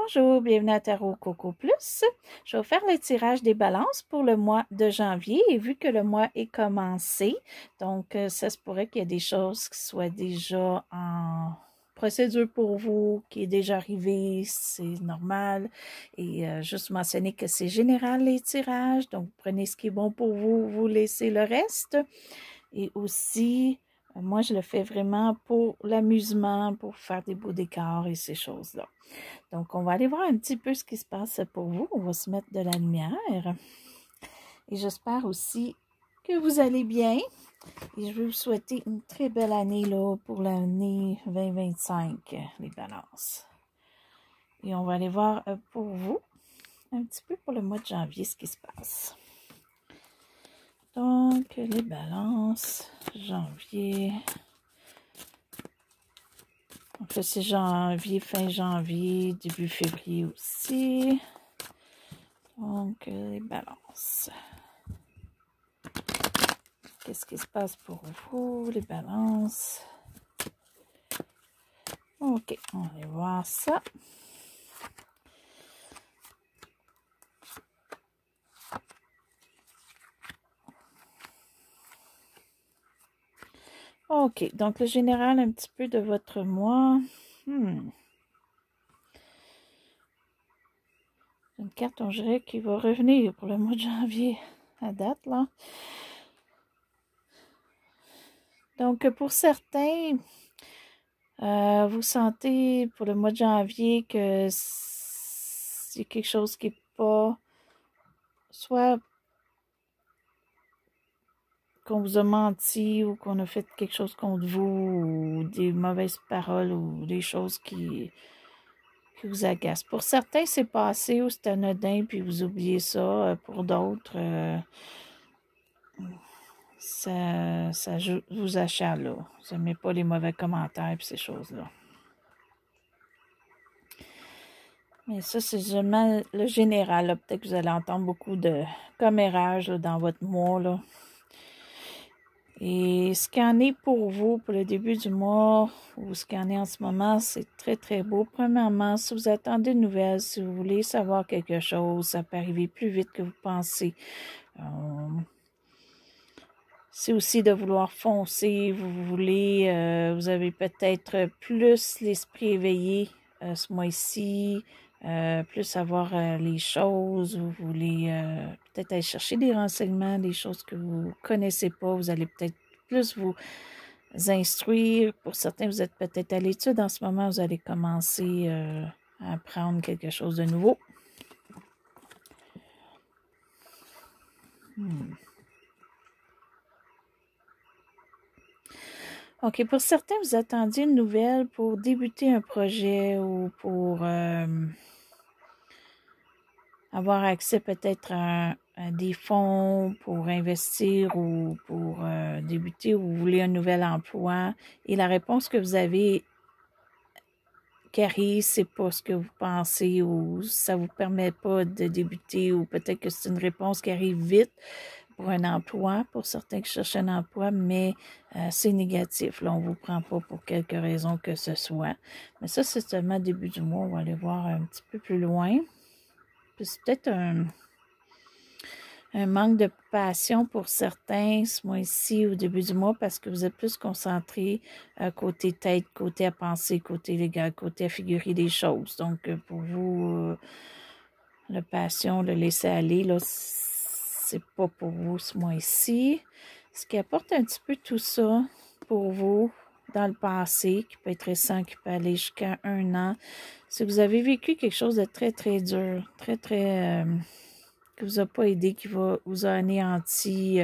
Bonjour, bienvenue à Tarot Coco Plus. Je vais faire le tirage des balances pour le mois de janvier et vu que le mois est commencé, donc ça se pourrait qu'il y ait des choses qui soient déjà en procédure pour vous, qui est déjà arrivé, c'est normal. Et juste mentionner que c'est général les tirages, donc prenez ce qui est bon pour vous, vous laissez le reste. Et aussi, moi je le fais vraiment pour l'amusement, pour faire des beaux décors et ces choses-là. Donc, on va aller voir un petit peu ce qui se passe pour vous. On va se mettre de la lumière. Et j'espère aussi que vous allez bien. Et je vais vous souhaiter une très belle année là, pour l'année 2025, les balances. Et on va aller voir pour vous, un petit peu pour le mois de janvier, ce qui se passe. Donc, les balances, janvier. Donc là, c'est janvier, fin janvier, début février aussi. Donc, les balances. Qu'est-ce qui se passe pour vous, les balances? OK, on va aller voir ça. OK, donc le général, un petit peu de votre mois. Une carte, on dirait, qui va revenir pour le mois de janvier à date, là. Donc, pour certains, vous sentez pour le mois de janvier que c'est quelque chose qui n'est pas soit qu'on vous a menti ou qu'on a fait quelque chose contre vous ou des mauvaises paroles ou des choses qui vous agacent. Pour certains, c'est passé ou c'est anodin puis vous oubliez ça. Pour d'autres, ça vous achale, là. Vous n'aimez pas les mauvais commentaires et ces choses-là. Mais ça, c'est vraiment le général. Peut-être que vous allez entendre beaucoup de commérages là, dans votre mois, là. Et ce qu'il en est pour vous, pour le début du mois, ou ce qu'il en est en ce moment, c'est très, très beau. Premièrement, si vous attendez de nouvelles, si vous voulez savoir quelque chose, ça peut arriver plus vite que vous pensez. C'est aussi de vouloir foncer, vous voulez, vous avez peut-être plus l'esprit éveillé ce mois-ci, plus savoir les choses, vous voulez peut-être aller chercher des renseignements, des choses que vous ne connaissez pas, vous allez peut-être plus vous instruire. Pour certains, vous êtes peut-être à l'étude en ce moment, vous allez commencer à apprendre quelque chose de nouveau. OK, pour certains, vous attendiez une nouvelle pour débuter un projet ou pour avoir accès peut-être à des fonds pour investir ou pour débuter ou vous voulez un nouvel emploi. Et la réponse que vous avez qui arrive, c'est pas ce que vous pensez ou ça vous permet pas de débuter ou peut-être que c'est une réponse qui arrive vite pour un emploi, pour certains qui cherchent un emploi, mais c'est négatif. Là, on ne vous prend pas pour quelque raison que ce soit. Mais ça, c'est seulement début du mois. On va aller voir un petit peu plus loin. Puis c'est peut-être un manque de passion pour certains ce mois-ci au début du mois parce que vous êtes plus concentré côté tête, côté à penser, côté légal, côté à figurer des choses. Donc, pour vous, la passion, le laisser aller, là, c'est pas pour vous ce mois-ci. Ce qui apporte un petit peu tout ça pour vous dans le passé, qui peut être récent, qui peut aller jusqu'à 1 an, si vous avez vécu quelque chose de très, très dur, très, très... qui vous a pas aidé, qui vous a anéanti,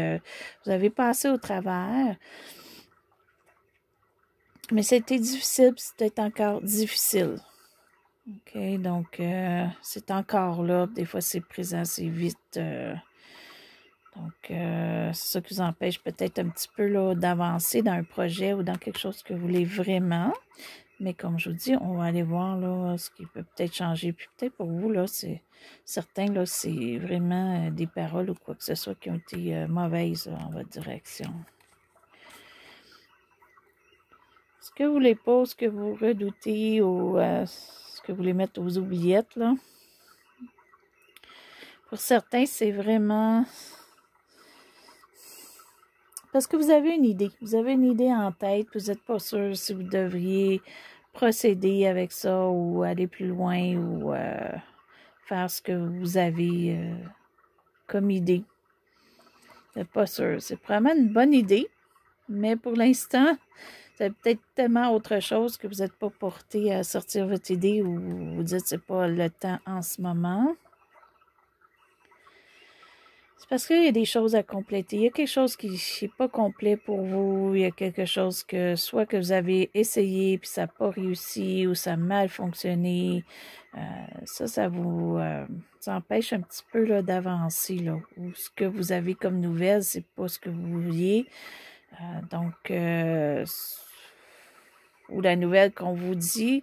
vous avez passé au travers, mais c'était difficile, puis c'est peut-être encore difficile. OK, donc c'est encore là, des fois c'est présent, c'est vite... Donc, c'est ça qui vous empêche peut-être un petit peu là, d'avancer dans un projet ou dans quelque chose que vous voulez vraiment. Mais comme je vous dis, on va aller voir là, ce qui peut peut-être changer. Puis peut-être pour vous, là, c'est certain, là, c'est vraiment des paroles ou quoi que ce soit qui ont été mauvaises là, en votre direction. Ce que vous voulez pas, ce que vous redoutez ou ce que vous voulez mettre aux oubliettes, là. Pour certains, c'est vraiment... Parce que vous avez une idée. Vous avez une idée en tête. Vous n'êtes pas sûr si vous devriez procéder avec ça ou aller plus loin ou faire ce que vous avez comme idée. Vous n'êtes pas sûr. C'est vraiment une bonne idée. Mais pour l'instant, c'est peut-être tellement autre chose que vous n'êtes pas porté à sortir votre idée ou vous dites que ce n'est pas le temps en ce moment. C'est parce qu'il y a des choses à compléter. Il y a quelque chose qui n'est pas complet pour vous. Il y a quelque chose que soit que vous avez essayé puis ça n'a pas réussi ou ça a mal fonctionné. Ça vous empêche un petit peu là, d'avancer. Là. Ou ce que vous avez comme nouvelle, c'est pas ce que vous vouliez. Ou la nouvelle qu'on vous dit,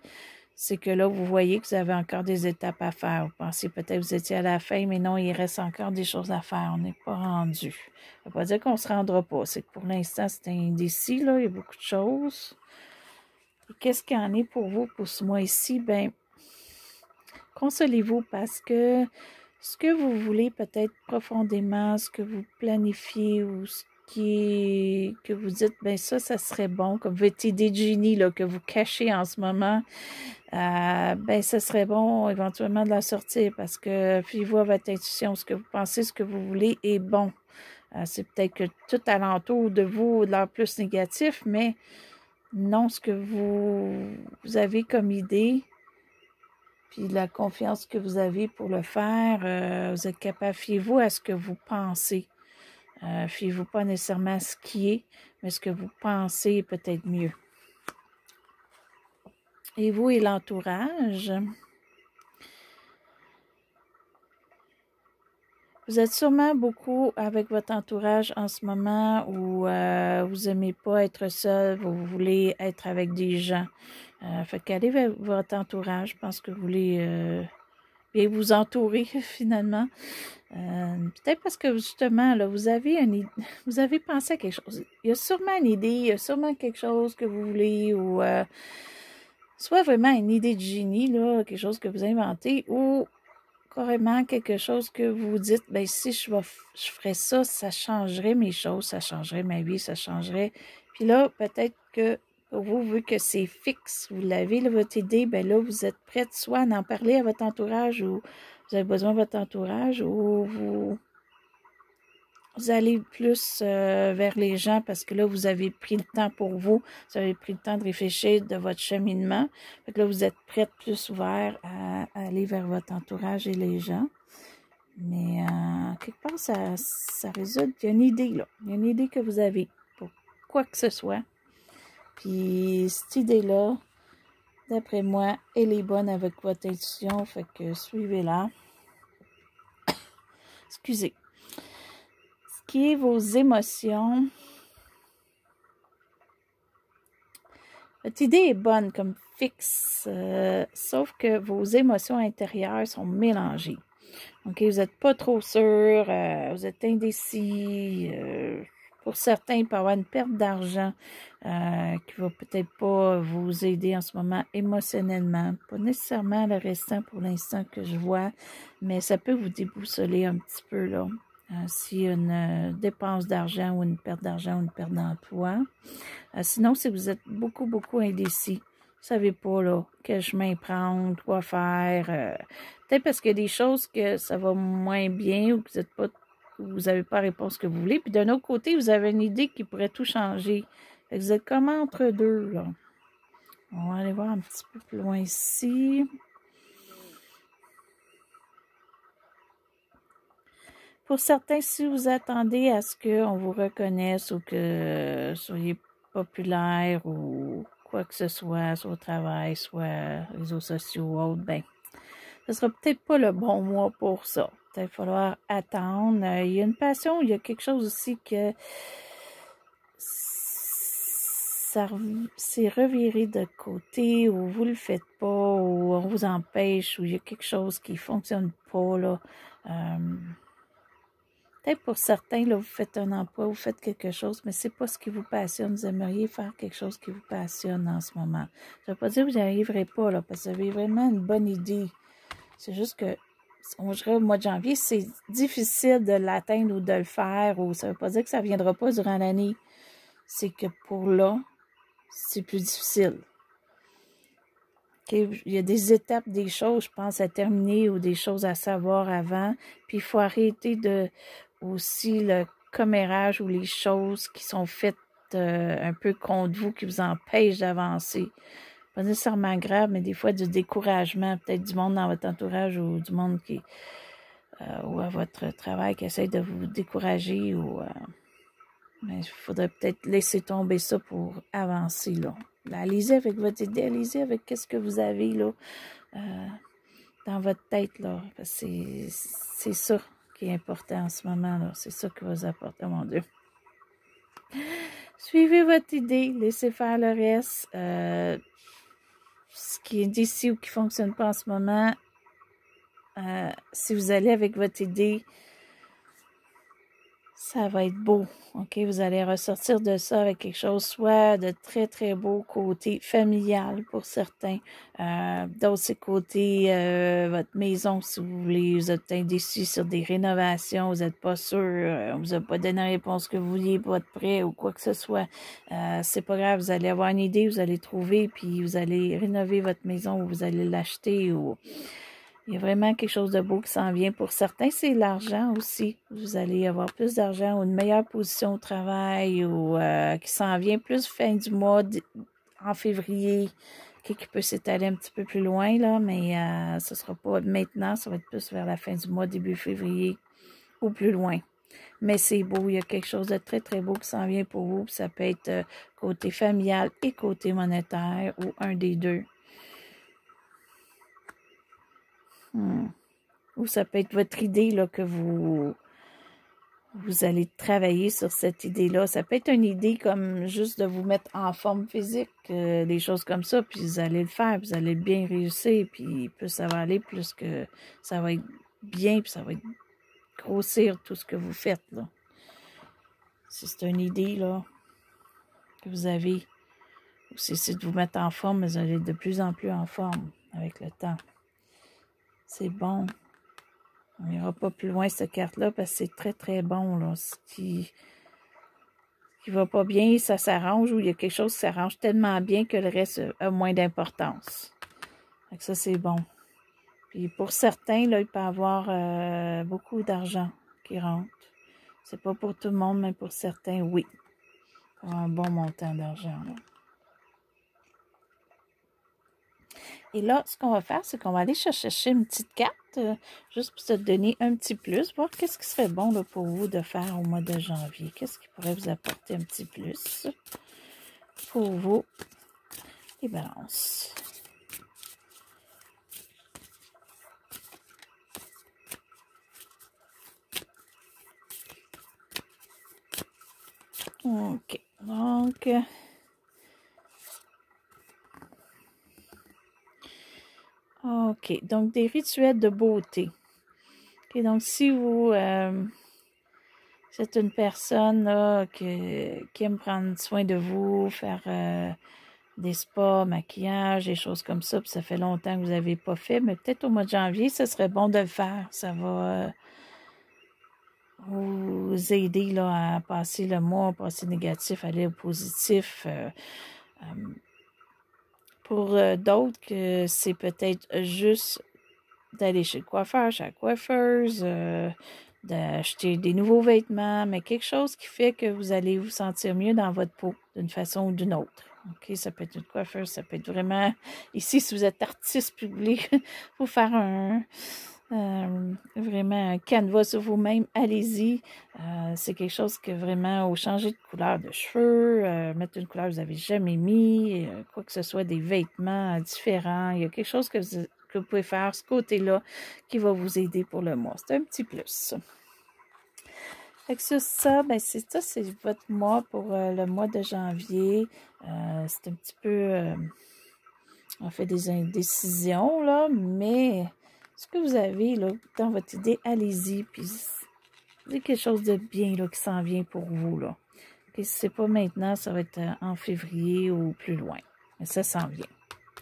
c'est que là, vous voyez que vous avez encore des étapes à faire. Vous pensez peut-être que vous étiez à la fin, mais non, il reste encore des choses à faire. On n'est pas rendu. Ça ne veut pas dire qu'on ne se rendra pas. C'est que pour l'instant, c'est indécis, là. Il y a beaucoup de choses. Et qu'est-ce qu'il y en est pour vous pour ce mois-ci? Bien, consolez-vous parce que ce que vous voulez peut-être profondément, ce que vous planifiez ou ce que vous dites, bien ça serait bon, comme votre idée de génie là, que vous cachez en ce moment, ben ça serait bon éventuellement de la sortir parce que fiez-vous à votre intuition, ce que vous pensez, ce que vous voulez est bon. C'est peut-être que tout alentour de vous a l'air plus négatif, mais non, ce que vous avez comme idée, puis la confiance que vous avez pour le faire, vous êtes capable, fiez-vous à ce que vous pensez. Fiez-vous pas nécessairement à ce qui est, mais ce que vous pensez est peut-être mieux. Et vous et l'entourage, vous êtes sûrement beaucoup avec votre entourage en ce moment où vous n'aimez pas être seul, vous voulez être avec des gens. Fait qu'allez vers votre entourage, je pense que vous voulez bien vous entourer finalement. Peut-être parce que justement, là, vous avez pensé à quelque chose. Il y a sûrement une idée, il y a sûrement quelque chose que vous voulez ou soit vraiment une idée de génie, là, quelque chose que vous inventez ou carrément quelque chose que vous dites, ben si je ferais ça, ça changerait mes choses, ça changerait ma vie, ça changerait. Puis là, peut-être que pour vous, vu que c'est fixe, vous l'avez, là, votre idée, ben là, vous êtes prête soit à en parler à votre entourage ou vous avez besoin de votre entourage ou vous allez plus vers les gens parce que là, vous avez pris le temps pour vous, vous avez pris le temps de réfléchir de votre cheminement. Fait que là, vous êtes prête plus ouvert à aller vers votre entourage et les gens. Mais quelque part, ça résulte, il y a une idée là. Il y a une idée que vous avez pour quoi que ce soit. Puis cette idée-là, d'après moi, elle est bonne avec votre intuition. Fait que suivez-la. Excusez. Ce qui est vos émotions. Votre idée est bonne comme fixe, sauf que vos émotions intérieures sont mélangées. OK, vous n'êtes pas trop sûr, vous êtes indécis. Pour certains, il peut y avoir une perte d'argent qui ne va peut-être pas vous aider en ce moment émotionnellement. Pas nécessairement le restant pour l'instant que je vois, mais ça peut vous déboussoler un petit peu là. S'il y a une dépense d'argent ou une perte d'argent ou une perte d'emploi. Sinon, si vous êtes beaucoup, beaucoup indécis, vous ne savez pas là, quel chemin prendre, quoi faire. Peut-être parce qu'il y a des choses que ça va moins bien ou que vous n'avez pas la réponse que vous voulez. Puis d'un autre côté, vous avez une idée qui pourrait tout changer. Fait que vous êtes comme entre deux, là. On va aller voir un petit peu plus loin ici. Pour certains, si vous attendez à ce qu'on vous reconnaisse ou que vous soyez populaire ou quoi que ce soit au travail, soit réseaux sociaux ou autres, ben, ce sera peut-être pas le bon mois pour ça. Peut-être falloir attendre. Il y a une passion, il y a quelque chose aussi que ça s'est reviré de côté ou vous le faites pas ou on vous empêche ou il y a quelque chose qui fonctionne pas là. Peut-être pour certains, là, vous faites un emploi, vous faites quelque chose, mais c'est pas ce qui vous passionne. Vous aimeriez faire quelque chose qui vous passionne en ce moment. Ça veut pas dire que vous n'y arriverez pas, là, parce que vous avez vraiment une bonne idée. C'est juste que, on dirait au mois de janvier, c'est difficile de l'atteindre ou de le faire, ou ça veut pas dire que ça viendra pas durant l'année. C'est que pour là, c'est plus difficile. Okay? Il y a des étapes, des choses, je pense, à terminer ou des choses à savoir avant. Puis il faut arrêter de aussi le commérage ou les choses qui sont faites un peu contre vous, qui vous empêchent d'avancer. Pas nécessairement grave, mais des fois du découragement, peut-être du monde dans votre entourage ou du monde qui ou à votre travail qui essaie de vous décourager ou mais il faudrait peut-être laisser tomber ça pour avancer, là. Allez-y avec votre idée, allez-y avec qu'est-ce que vous avez, là, dans votre tête, là. Parce que c'est ça qui est important en ce moment, là. C'est ça qui va vous apporter, oh mon Dieu. Suivez votre idée, laissez faire le reste. Ce qui est d'ici ou qui ne fonctionne pas en ce moment, si vous allez avec votre idée, ça va être beau, ok? Vous allez ressortir de ça avec quelque chose, soit de très, très beau côté familial pour certains. D'autres, c'est côté votre maison, si vous voulez, vous êtes indécis sur des rénovations, vous n'êtes pas sûr, on vous a pas donné la réponse que vous vouliez pour être prêt ou quoi que ce soit. C'est pas grave, vous allez avoir une idée, vous allez trouver, puis vous allez rénover votre maison ou vous allez l'acheter ou... Il y a vraiment quelque chose de beau qui s'en vient. Pour certains, c'est l'argent aussi. Vous allez avoir plus d'argent ou une meilleure position au travail ou qui s'en vient plus fin du mois, en février, qui peut s'étaler un petit peu plus loin, là, mais ce ne sera pas maintenant, ça va être plus vers la fin du mois, début février ou plus loin. Mais c'est beau, il y a quelque chose de très, très beau qui s'en vient pour vous. Ça peut être côté familial et côté monétaire ou un des deux. Ou ça peut être votre idée là, que vous allez travailler sur cette idée-là. Ça peut être une idée comme juste de vous mettre en forme physique, des choses comme ça, puis vous allez le faire, vous allez bien réussir, puis plus ça va aller, plus que ça va être bien, puis ça va grossir tout ce que vous faites, là. Si c'est une idée, là, que vous avez, ou si c'est de vous mettre en forme, vous allez être de plus en plus en forme avec le temps. C'est bon. On n'ira pas plus loin cette carte-là parce que c'est très, très bon. Là. Ce qui va pas bien, ça s'arrange ou il y a quelque chose qui s'arrange tellement bien que le reste a moins d'importance. Donc ça, c'est bon. Puis pour certains, là, il peut y avoir beaucoup d'argent qui rentre. C'est pas pour tout le monde, mais pour certains, oui. Pour un bon montant d'argent. Là. Et là, ce qu'on va faire, c'est qu'on va aller chercher une petite carte, juste pour te donner un petit plus, voir qu'est-ce qui serait bon là, pour vous de faire au mois de janvier. Qu'est-ce qui pourrait vous apporter un petit plus pour vous, les balances. OK. Donc... OK. Donc, des rituels de beauté. OK. Donc, si vous êtes une personne là, qui aime prendre soin de vous, faire des spas, maquillage, des choses comme ça, puis ça fait longtemps que vous n'avez pas fait, mais peut-être au mois de janvier, ce serait bon de le faire. Ça va vous aider là, à passer le mois, passer négatif, aller au positif. Pour d'autres, que c'est peut-être juste d'aller chez le coiffeur, chez la coiffeuse, d'acheter des nouveaux vêtements, mais quelque chose qui fait que vous allez vous sentir mieux dans votre peau d'une façon ou d'une autre. OK, ça peut être une coiffeuse, ça peut être vraiment... Ici, si vous êtes artiste public, vous faire vraiment un canevas sur vous-même, allez-y. C'est quelque chose que vraiment, au changer de couleur de cheveux, mettre une couleur que vous n'avez jamais mis, quoi que ce soit, des vêtements différents, il y a quelque chose que vous pouvez faire, ce côté-là, qui va vous aider pour le mois. C'est un petit plus. Fait que sur ça, ben c'est ça, c'est votre mois pour le mois de janvier. C'est un petit peu... on fait des indécisions, là, mais ce que vous avez là, dans votre idée, allez-y. Puis C'est quelque chose de bien là, qui s'en vient pour vous. Là. Et si ce n'est pas maintenant, ça va être en février ou plus loin. Mais ça s'en vient.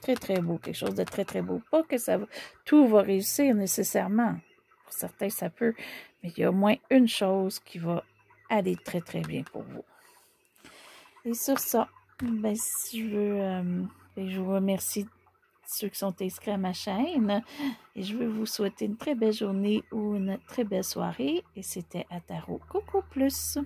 Très, très beau. Quelque chose de très, très beau. Pas que tout va réussir nécessairement. Pour certains, ça peut. Mais il y a au moins une chose qui va aller très, très bien pour vous. Et sur ça, ben, si je vous remercie ceux qui sont inscrits à ma chaîne. Et je veux vous souhaiter une très belle journée ou une très belle soirée. Et c'était Ataro Coco Plus.